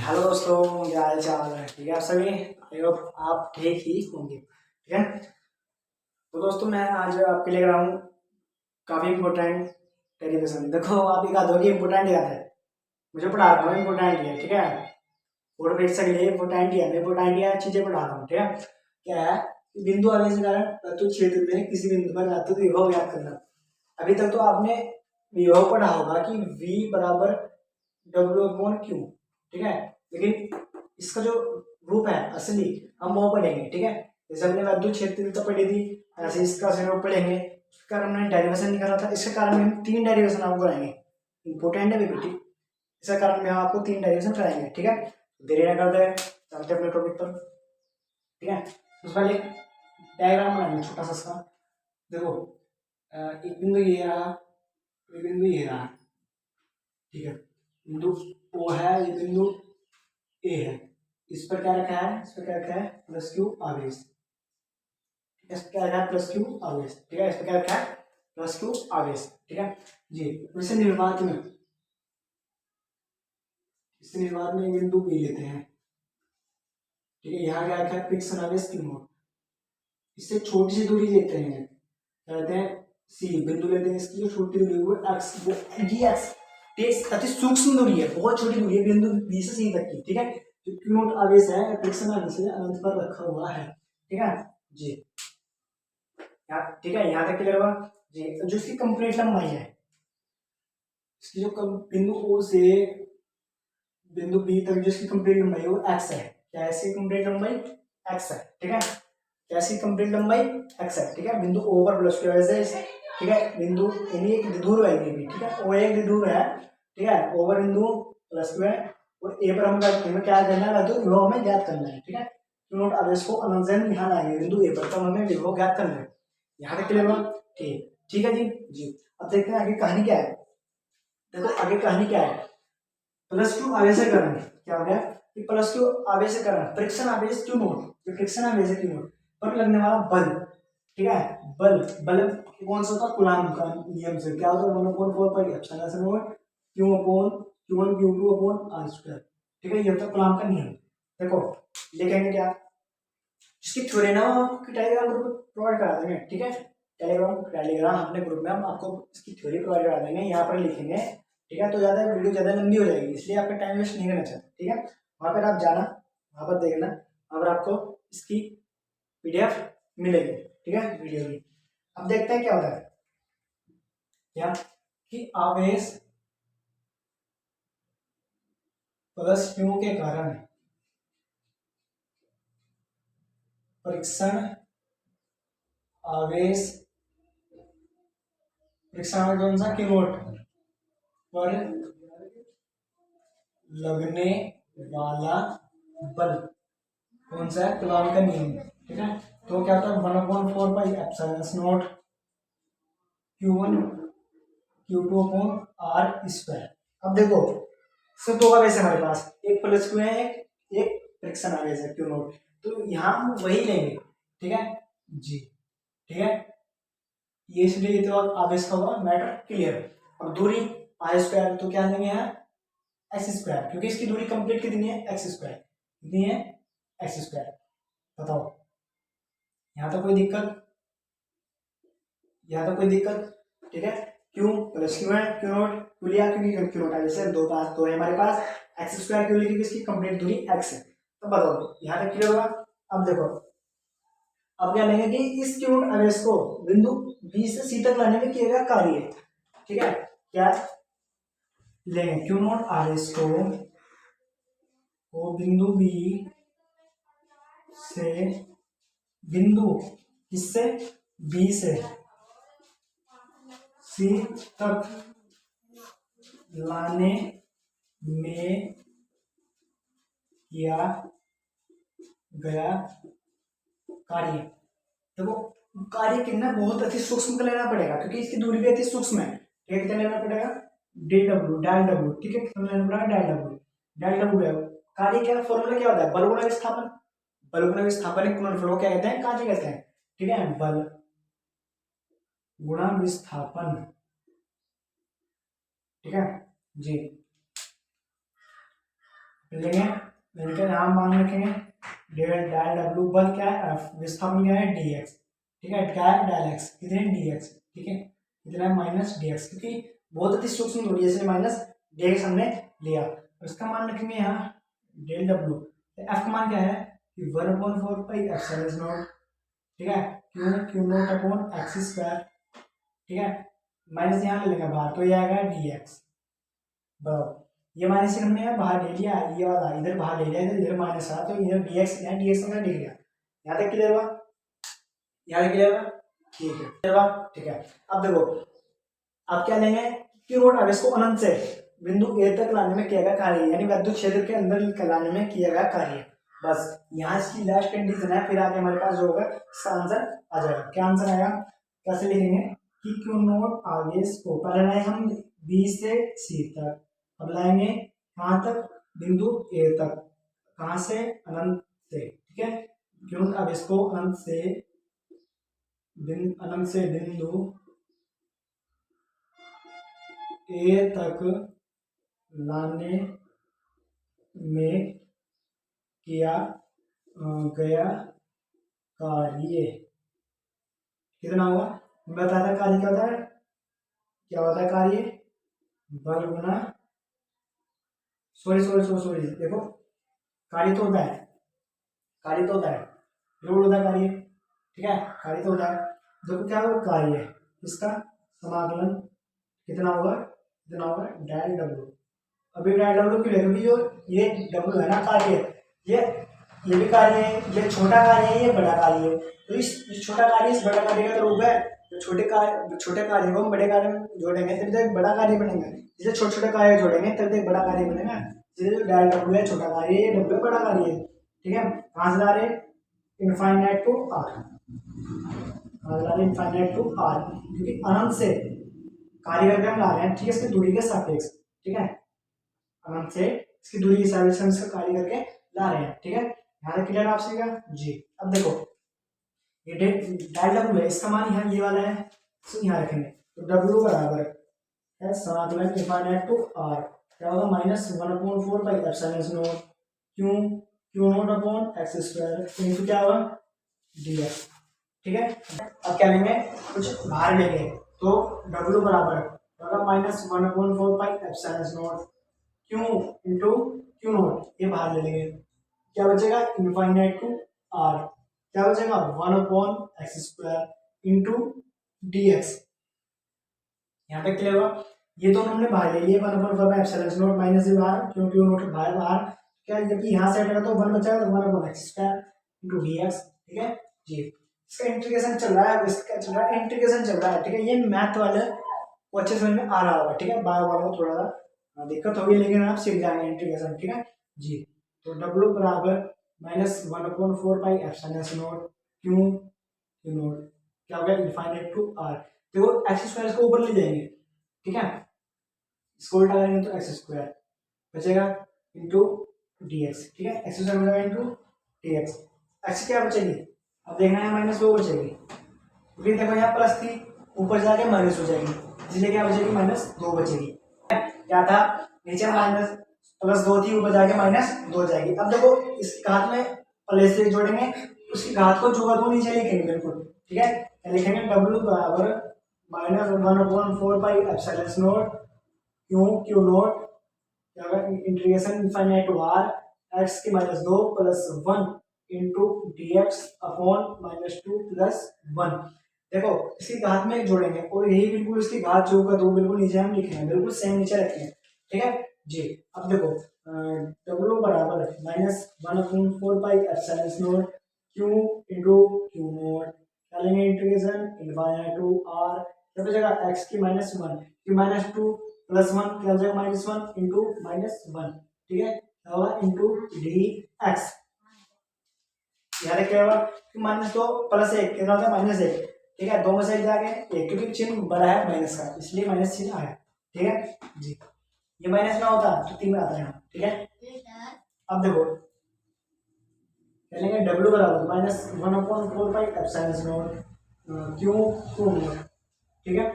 Hello दोस्तों, क्या हाल चाल है? ठीक है आप सभी? आई होप आप ठीक ही होंगे। ठीक है, तो दोस्तों मैं आज आपके लिए रहा हूँ काफ़ी इम्पोर्टेंट डेरिवेशन। देखो आप ये कहा कि इम्पोर्टेंट याद है, मुझे पढ़ा रहा हूँ इम्पोर्टेंट ही है। ठीक है, फोर्थ परीक्षा के लिए इम्पोर्टेंट ही है, मैं इम्पोर्टेंट ही चीज़ें पढ़ा रहा हूँ। ठीक है, क्या है कि बिंदु आवेश के कारण तत्व क्षेत्र में किसी बिंदु पर धातु विभव ज्ञात करना। अभी तक तो आपने विभव पढ़ा होगा कि V बराबर W/Q। ठीक है, लेकिन इसका जो रूप है असली हम वो पढ़ेंगे। ठीक है, जैसे हमने विद्युत क्षेत्र पढ़ी थी, ऐसे इसका स्वरूप पढ़ेंगे। उसके कारण हमने डेरिवेशन निकाला था, इसके कारण में हम 3 डेरिवेशन आपको कराएंगे। इंपॉर्टेंट है बेटी, इसका कारण में हम आपको 3 डेरिवेशन कराएंगे। ठीक है, देरी ना करते हैं, चलते अपने टॉपिक पर। ठीक है, उसके पहले डायग्राम बनाएंगे छोटा सा इसका। देखो एक बिंदु ये रहा, एक बिंदु ये रहा। ठीक है, बिंदु ओ है, ये बिंदु ए है। इस पर क्या रखा है? इस पर क्या रखा है? प्लस क्यू आवेश। इस पर क्या रखा है? प्लस क्यू आवेश। ठीक है, इस पर क्या रखा है? प्लस क्यू आवेश। ठीक है जी। इसे निर्वात में, इस निर्वात में बिंदु बी लेते हैं। ठीक है, यहाँ क्या रखा है? फ्रिक्शन आवेश क्यू नॉट। इससे छोटी सी दूरी लेते हैं, कहते हैं सी बिंदु लेते हैं, इसकी जो छोटी दूरी है वो एक्स, वो जी एक्स अति सूक्ष्म दूरी है, बहुत छोटी दूरी है बिंदु बी से सी तक की। ठीक है, जो क्यू नॉट आवेश है फ्रिक्शन आवेश है अनंत पर रखा हुआ है। ठीक है जी, ठीक है यहाँ तक क्लियर हुआ जी। जो इसकी कंप्लीट लंबाई है, इसकी जो बिंदु ओ से बिंदु बी तक जो इसकी कंप्लीट लंबाई है वो एक्स है। क्या है इसकी कंप्लीट लंबाई? एक्स है। ठीक है, क्या इसकी कंप्लीट लंबाई? एक्स है। ठीक है, बिंदु ओ पर प्लस की वजह से, ठीक है, बिंदु यानी एक द्विध्रुव है ये भी। ठीक है, ओ एक द्विध्रुव है। ठीक है, ओ पर बिंदु प्लस क्यू है और ए पर हमें क्या करना है? तो विभव हमें ज्ञात करना है। ठीक है, क्यू नॉट आवेश को अनंत से यहाँ लाएंगे बिंदु ए पर, तो हमें विभव ज्ञात करना है। यहाँ तक क्लियर हुआ? ठीक, ठीक है जी जी। अब देखते हैं आगे कहानी क्या है। देखो आगे कहानी क्या है, प्लस क्यू आवेशकरण। क्या हो गया कि प्लस क्यू आवेशकरण फ्रिक्शन आवेश क्यू नॉट, जो फ्रिक्शन आवेश है क्यू नॉट पर लगने वाला बल। ठीक है, बल बल कौन सा होता? कूलॉम का नियम से क्या होता है? 1/4 Q upon Q1 Q2 upon R square. ठीक है, ये होता है कूलॉम का नियम। देखो लिखेंगे क्या, इसकी थ्योरी ना आपको टेलीग्राम ग्रुप में प्रोवाइड करा देंगे। ठीक है, टेलीग्राम अपने ग्रुप में हम आपको इसकी थ्योरी प्रोवाइड करा देंगे, यहाँ पर लिखेंगे। ठीक है, तो ज़्यादा वीडियो ज़्यादा लंबी हो जाएगी, इसलिए आपका टाइम वेस्ट नहीं करना चाहते। ठीक है, वहाँ पर आप जाना, वहाँ पर देखना, वहाँ पर आपको इसकी PDF मिलेगी। ठीक है, वीडियो की। अब देखते हैं क्या होता है, क्या कि आवेश प्लस क्यू के कारण परीक्षण आवेश, परीक्षण आवेश कौन सा? क्यू नॉट पर लगने वाला बल कौन सा है? कूलॉम का नियम। ठीक है, तो क्या होता है? 1/4 Q1 Q2 upon R square. अब देखो सिर्फ दो आवेश है हमारे पास, एक प्लस क्यू है, एक फ्रिक्शन आवेश है क्यू नॉट, तो यहाँ हम वही लेंगे। ठीक है जी, ठीक है, ये इसलिए तो आवेश का हुआ मैटर क्लियर। अब दूरी आर स्क्वायर, तो क्या लेंगे यहाँ? एक्स स्क्वायर, क्योंकि इसकी दूरी कंप्लीट कितनी है? X square. कितनी है? X square. बताओ यहाँ तो कोई दिक्कत, यहाँ तो कोई दिक्कत। ठीक है, क्यों प्लस क्यू है, क्यू नॉट क्यों लिया? क्योंकि क्यू नॉट जैसे दो पास दो है हमारे पास, एक्स स्क्वायर क्यों लिखी? इसकी कंप्लीट दूरी एक्स है। तो बताओ यहाँ तक क्लियर होगा? अब देखो, अब क्या लेंगे कि इस क्यू नॉट आवेश को बिंदु बी से सी तक लाने में किया गया कार्य। ठीक है, क्या लेंगे? क्यू नॉट आवेश को बिंदु बी से, बिंदु किससे? बी से सी तक लाने में किया गया कार्य। देखो कार्य कितना बहुत अति सूक्ष्म का लेना पड़ेगा, क्योंकि इसकी दूरी भी अति सूक्ष्म है। ठीक है, कितना लेना पड़ेगा? Del W. ठीक है, कितना लेना पड़ेगा? डेल डब्ल्यू है। कार्य क्या फॉर्मूला क्या होता है? बल गुणा विस्थापन। बल गुणा विस्थापन एक गुणनफल क्या कहते हैं? कार्य कहते हैं। ठीक है, बल गुणा विस्थापन। ठीक है जी, लेंगे, लेकर यहाँ मान रखेंगे डेल डब्ल्यू बल क्या है, एफ विस्थापन क्या है डी एक्स, ठीक है, क्या है डेल एक्स, कितने डी एक्स, ठीक है, कितना है माइनस डी एक्स, क्योंकि बहुत अति सूक्ष्म दूरी है इसलिए माइनस डी एक्स हमने लिया। इसका मान रखेंगे यहाँ डेल डब्ल्यू, एफ का मान क्या है कि 1/4 पाई एप्सिलॉन नॉट, ठीक है, Q naught upon x square, ठीक है, माइनस यहाँ ले लेंगे बाहर तो ये आएगा डी एक्स, बराबर ये माइनस हमने यहाँ बाहर ले लिया, ये वाला इधर बाहर ले लिया, इधर माइनस आ तो इधर डी एक्स, यहाँ डी एक्स हमने लिख लिया। यहाँ तक क्लियर हुआ, यहाँ तक क्लियर हुआ, ठीक है क्लियर हुआ, ठीक है। अब देखो आप क्या लेंगे, क्यू नॉट अब इसको अनंत से बिंदु ए तक लाने में किया गया कार्य, यानी विद्युत क्षेत्र के अंदर लाने में किया गया कार्य, बस यहाँ इसकी लास्ट कंडीशन है, फिर आगे हमारे पास जो होगा इसका आंसर आ जाएगा। क्या आंसर आएगा, कैसे लिखेंगे कि क्यू नॉट आगे इसको पहले लाए हम बी से सी तक, अब लाएंगे कहाँ तक, बिंदु ए तक, कहाँ से अनंत से, ठीक है, क्यों अब इसको अनंत से बिंदु ए तक लाने में किया गया कार्य कितना हुआ, बताया था कार्य क्या होता है, क्या होता है कार्य, बल गुना सॉरी देखो कार्य तो होता है, कार्य तो होता है, लोड होता है कार्य, ठीक है, कार्य तो होता है, देखो क्या होगा कार्य है इसका समाकलन कितना होगा डेल डब्ल्यू, अभी डेल डब्ल्यू क्यों है, क्योंकि जो ये डब्ल्यू है ना कार्य, ये भी कार्य है, ये छोटा कार्य है, ये बड़ा कार्य है, तो इस छोटा कार्य इस बड़ा कार्य का तो रूप है, तो छोटे कार्य को हम बड़े कार्य में जोड़ेंगे तभी तो एक बड़ा कार्य बनेगा, जैसे छोटे छोटे कार्य जोड़ेंगे तभी तो एक बड़ा कार्य बनेगा, जैसे जो डेल डब्ल्यू है छोटा कार्य है, ये डब्ल्यू बड़ा कार्य है, ठीक है, कहाँ से ला रहे infinite to R, infinite to R, क्योंकि अनंत से कार्य करके हम ला रहे हैं, ठीक है, इसकी दूरी के सापेक्ष, ठीक है, अनंत से इसकी दूरी के सापेक्ष हम इसका कार्य करके ला रहे हैं, ठीक है, यहाँ तक क्लियर आपसे का जी। अब देखो ये डेल डब्ल्यू है, इसका मान यहाँ ये वाला है, तो यहाँ रखेंगे तो डब्ल्यू बराबर है समाकलन इनफाइनाइट टू आर, क्या होगा -1/4 pi epsilon naught Q naught upon x square into क्या होगा डी एक्स, ठीक है। अब क्या लेंगे, कुछ बाहर लेंगे तो डब्ल्यू बराबर होगा -1/4 pi epsilon naught Q into Q naught, ये बाहर ले लेंगे, क्या बचेगा इनफाइनाइट टू आर, क्या बचेगा 1/x square into D x, यहाँ तक क्लियर हुआ। ये दोनों हमने बाहर ले लिए 1/4 एप्सिलॉन नॉट माइनस से बाहर क्योंकि नॉट बाहर क्या, जब यहाँ से हटेगा तो 1 बचेगा तो 1/x square into D x, ठीक है जी। इसका इंटीग्रेशन चल रहा है, इसका चल रहा है इंटीग्रेशन चल रहा है, ठीक है, ये मैथ वाले को अच्छे समझ में आ रहा होगा, ठीक है, बार बार थोड़ा सा दिक्कत होगी लेकिन आप सीख जाएंगे इंटीग्रेशन, ठीक है जी। तो डब्ल्यू बराबर -1/4 pi epsilon naught Q naught क्या हो गया इनफाइनाइट टू आर, देखो एक्स स्क्वायर को ऊपर ले जाएंगे, ठीक है, इसको उल्टा करेंगे तो एक्स स्क्वायर बचेगा इंटू डी एक्स, ठीक है, एक्स स्क्वायर बचेगा इंटू डी एक्स, एक्स क्या बचेगी, अब देखना है -2 बचेगी, क्योंकि देखो यहाँ प्लस थी ऊपर जाके माइनस हो जाएगी, इसलिए क्या बचेगी -2 बचेगी, क्या था नीचे +2 थी ऊपर जाके -2 जाएगी। अब देखो इसकी घात में प्लस से जोड़ेंगे, उसकी घात को जोड़ दो नीचे लिखेंगे बिल्कुल, ठीक है, लिखेंगे डब्ल्यू बराबर -1/4 pi epsilon naught Q naught integration infinite to R X की -2 + 1 इंटू डी एक्स अपॉन -2 + 1, देखो इसकी घात में जोड़ेंगे और यही बिल्कुल इसकी घात जो होगा दो बिल्कुल नीचे हम लिखेंगे, बिल्कुल सेम नीचे रखेंगे, ठीक है जी। अब देखो डब्ल्यू बराबर -1/4 pi epsilon naught Q into Q naught, क्या लेंगे इंटीग्रेशन इनफाइनाइट टू आर, क्या बचेगा एक्स की -1 की -2 + 1 क्या हो जाएगा -1 इंटू -1, ठीक है, क्या होगा इंटू डी एक्स, याद क्या होगा -2 + 1 कितना होता है -1, ठीक है, 2 में से जाके 1 क्योंकि चिन्ह बड़ा है माइनस का इसलिए माइनस चिन्ह आया, ठीक है जी। ये माइनस में होता तो 3 में आता है, ठीक है। अब देखो चलेंगे डब्ल्यू बराबर -1/4 pi epsilon naught Q not, ठीक है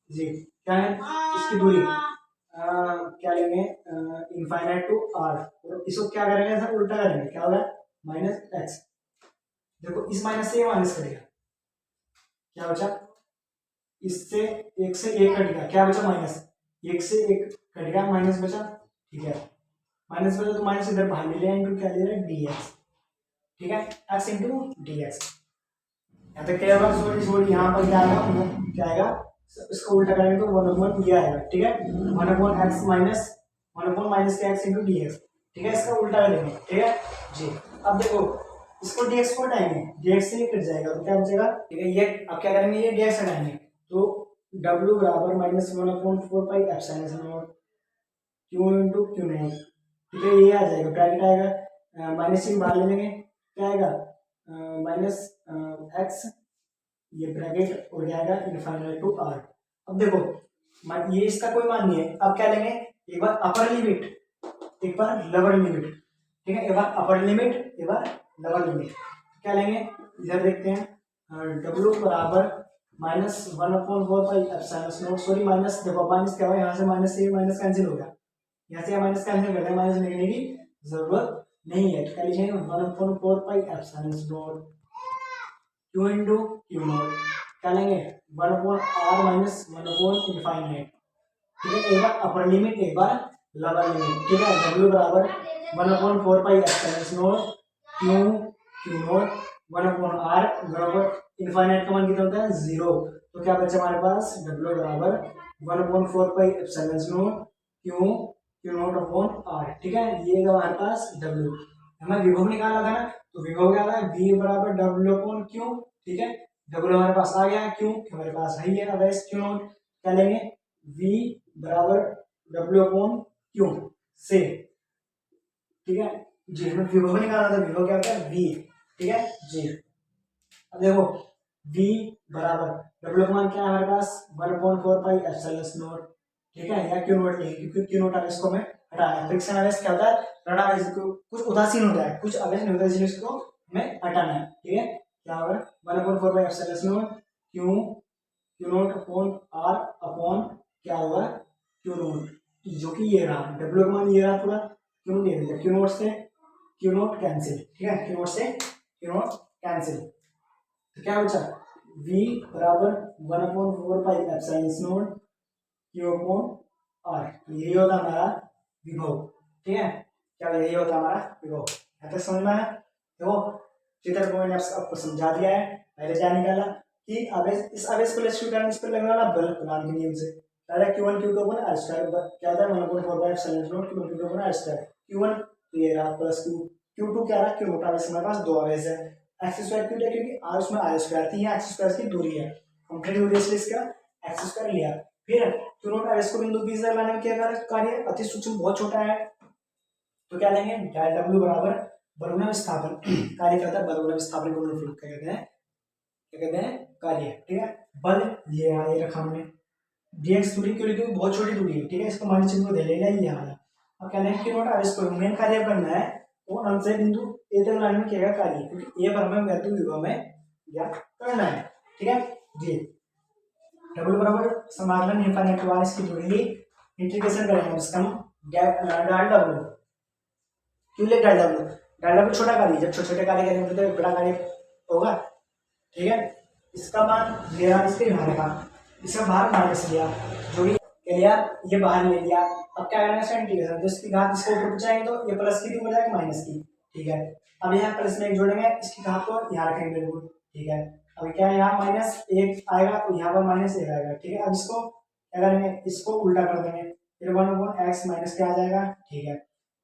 जी, क्या है इसकी दूरी क्या लेंगे, इनफाइनाइट टू आर, और इसको क्या करेंगे सर, उल्टा करेंगे, क्या होगा माइनस एक्स। देखो इस माइनस से ये माइनस करेगा, क्या बचा, इससे एक से एक कट गया, क्या बचा माइनस, एक से एक कट गया, माइनस बचा, ठीक है, माइनस बचा तो माइनस इधर बाहर ले लिया, इंटू क्या ले रहे हैं डी एक्स, ठीक है, एक्स इंटू डी एक्स। यहाँ तक क्या होगा, सॉरी सॉरी, यहाँ पर क्या आएगा, क्या आएगा, इसको उल्टा करेंगे तो वन अपॉन ये आएगा, ठीक है, one upon x minus one upon minus के एक्स इंटू डी एक्स, ठीक है, इसका उल्टा करेंगे, ठीक है जी। अब देखो इसको dx को हटाएंगे, dx से ये कट जाएगा तो क्या बचेगा, ठीक है, ये अब क्या करेंगे, ये dx हटाएंगे तो w बराबर minus one upon four pi epsilon naught Q into Q not, ठीक है, ये आ जाएगा, ब्रैकेट आएगा, माइनस से बाहर ले लेंगे, क्या आएगा माइनस एक्स, ये ब्रैकेट हो जाएगा इनफाइनाइट टू आर। अब देखो ये इसका कोई मान नहीं है, अब क्या लेंगे, एक बार अपर लिमिट एक बार लोअर लिमिट, ठीक है, एक बार अपर लिमिट एक बार लोअर लिमिट, क्या लेंगे, इधर देखते हैं, डब्ल्यू बराबर minus one upon four pi epsilon not, sorry minus, देखो माइनस क्या हुआ, यहाँ से माइनस से माइनस कैंसिल हो गया, यहाँ से माइनस कैंसिल कर दिया, माइनस लिखने की जरूरत नहीं है, तो क्या लिखेंगे one upon four pi epsilon naught Q into Q naught, क्या लेंगे one upon R minus one upon infinite, ठीक है, एक बार अपर लिमिट एक बार लोअर लिमिट, ठीक है, डब्ल्यू बराबर one upon four pi epsilon naught Q Q naught one upon R बराबर इनफाइनाइट का मान कितना होता है जीरो, तो क्या बचा हमारे पास डब्ल्यू बराबर one upon four pi epsilon naught Q Q naught upon R, ठीक है, ये हमारे पास डब्ल्यू, हमें विभव निकालना था ना, तो विभव क्या था, v बराबर डब्ल्यू अपॉन क्यू, ठीक है, डब्ल्यू हमारे पास आ गया, क्यू हमारे पास है ही है, अब एस क्यू नॉट, क्या लेंगे v बराबर डब्ल्यू अपॉन क्यू से, ठीक है जी, हमें विभव निकालना था, विभव क्या होता है v, ठीक है जी। अब देखो v बराबर डब्ल्यू का मान क्या है हमारे पास one upon four pi epsilon naught, ठीक है, या क्यू नॉट लेंगे क्योंकि क्यू नॉट आवेश को हमें हटाना है, फ्रिक्शन आवेश क्या होता है, ऋण आवेश को कुछ उदासीन होता है, कुछ आवेश नहीं होता है, इसलिए इसको हमें हटाना है, ठीक है, क्या होगा one upon four pi epsilon naught Q Q naught upon R upon क्या होगा क्यू नॉट, जो कि ये रहा डब्ल्यू का मान ये रहा पूरा, क्यू नॉट ये रहा, क्यू नॉट से क्यू नॉट कैंसिल, ठीक है, क्यू नॉट से क्यू नॉट कैंसिल, तो क्या बचा v बराबर one upon four pi epsilon naught Q upon R, यही होता हमारा विभव, ठीक है, क्या यही होता हमारा विभव, यहाँ तक समझ में आया, देखो चित्र को मैंने आपको समझा दिया है, पहले क्या निकाला कि आवेश, इस आवेश को लेट्स करना, इस पर लगने वाला बल गुणांक के नियम से, पहले q1 q2 upon r square, क्या होता है 1 upon 4 pi epsilon not q1 q2 upon r square, q1 तो ये रहा प्लस q, q2 क्या रहा, q नॉट आवेश हमारे पास दो आवेश है, एक्स स्क्वायर क्यों लिया, क्योंकि r उसमें r स्क्वायर थी, यहाँ एक्स स्क्वायर की दूरी है, कंप्लीट दूरी है, इसलिए इसका एक्स स्क्वायर लिया, फिर q नॉट आवेश को बिंदु b से लाने में क्या कार्य अति सूक्ष्म बहुत छोटा है, तो क्या लेंगे डेल डब्ल्यू बराबर बलून विस्थापन, कार्य करता है बलून विस्थापन को क्या कहते हैं, क्या कहते हैं कार्य, ठीक है, बल ये रखा हमने, dx दूरी क्यों लिखी, बहुत छोटी दूरी है, ठीक है, इसको मान चिन्ह को दे लेगा ये वाला, अब क्या लेंगे q नॉट आवेश को मेन कार्य करना है, तो अंत से बिंदु ए तक लाने में क्या कार्य, क्योंकि ए पर हमें वैद्युत विभव में ज्ञात करना है, ठीक है जी। डब्ल्यू बराबर समाकलन इनफाइनाइट टू आर, इसकी दूरी ली, इंटीग्रेशन करेंगे इसका हम डाल डब्ल्यू, क्यों ले डाल डब्ल्यू, डाल डब्ल्यू छोटा कार्य, जब छोटे छोटे कार्य करेंगे तो बड़ा कार्य होगा, ठीक है, इसका मान ये रहा, इसके बाहर का, इसका बाहर माइनस लिया, जो भी लिया ये बाहर ले लिया, अब क्या करना है इंटीग्रेशन, तो इसकी घात इसके ऊपर पहुंचाएंगे तो ये प्लस की हो जाएगा माइनस की, ठीक है, अब यहाँ प्लस में एक जोड़ेंगे, इसकी घात को यहाँ रखेंगे बिल्कुल, ठीक है, अब क्या है यहाँ माइनस एक आएगा और यहाँ पर माइनस एक आएगा, ठीक है, अब इसको क्या करेंगे, इसको उल्टा कर देंगे, फिर वन अपॉन एक्स माइनस क्या आ जाएगा, ठीक है,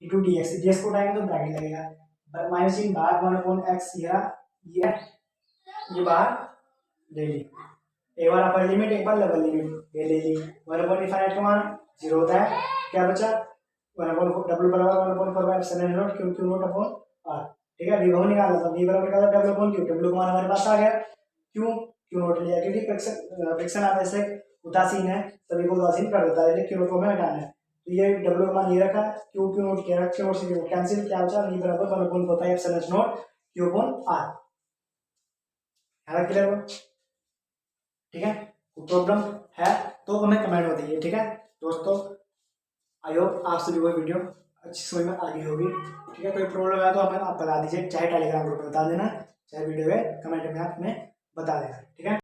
into D x, D x को उठाएंगे तो ब्रैकेट लगेगा, माइनस इन बाहर वन अपॉन एक्स ये बाहर ले ली, एक बार अपर लिमिट एक बार लोअर लिमिट ये ले ली, वन अपॉन इनफाइनाइट का मान जीरो होता है, क्या बचा वन अपॉन डब्ल्यू बराबर one upon four pi epsilon naught Q Q naught upon R, ठीक है, विभव निकालना था, v बराबर क्या था डब्ल्यू अपॉन क्यू, डब्ल्यू का मान हमारे पास आ गया, क्यू क्यू नॉट लिया, क्योंकि फ्रिक्शन आवेश उदासीन है, सभी को उदासीन कर देता है, इसलिए क्यू नॉट को हमें हटाना है, तो ये डब्ल्यू का मान ये रखा, क्यू क्यू नॉट किया, क्यू नॉट से क्यू कैंसिल, क्या बचा v बराबर one upon four pi epsilon naught Q upon R, है क्लियर, ठीक है, प्रॉब्लम है तो हमें कमेंट में बताइए, ठीक है दोस्तों। आई होप आप सभी को वीडियो अच्छी समझ में आ गई होगी। ठीक है, कोई प्रॉब्लम है तो हमें आप बता दीजिए, चाहे टेलीग्राम ग्रुप में बता देना, चाहे वीडियो है कमेंट में आप हमें बता देना। ठीक है।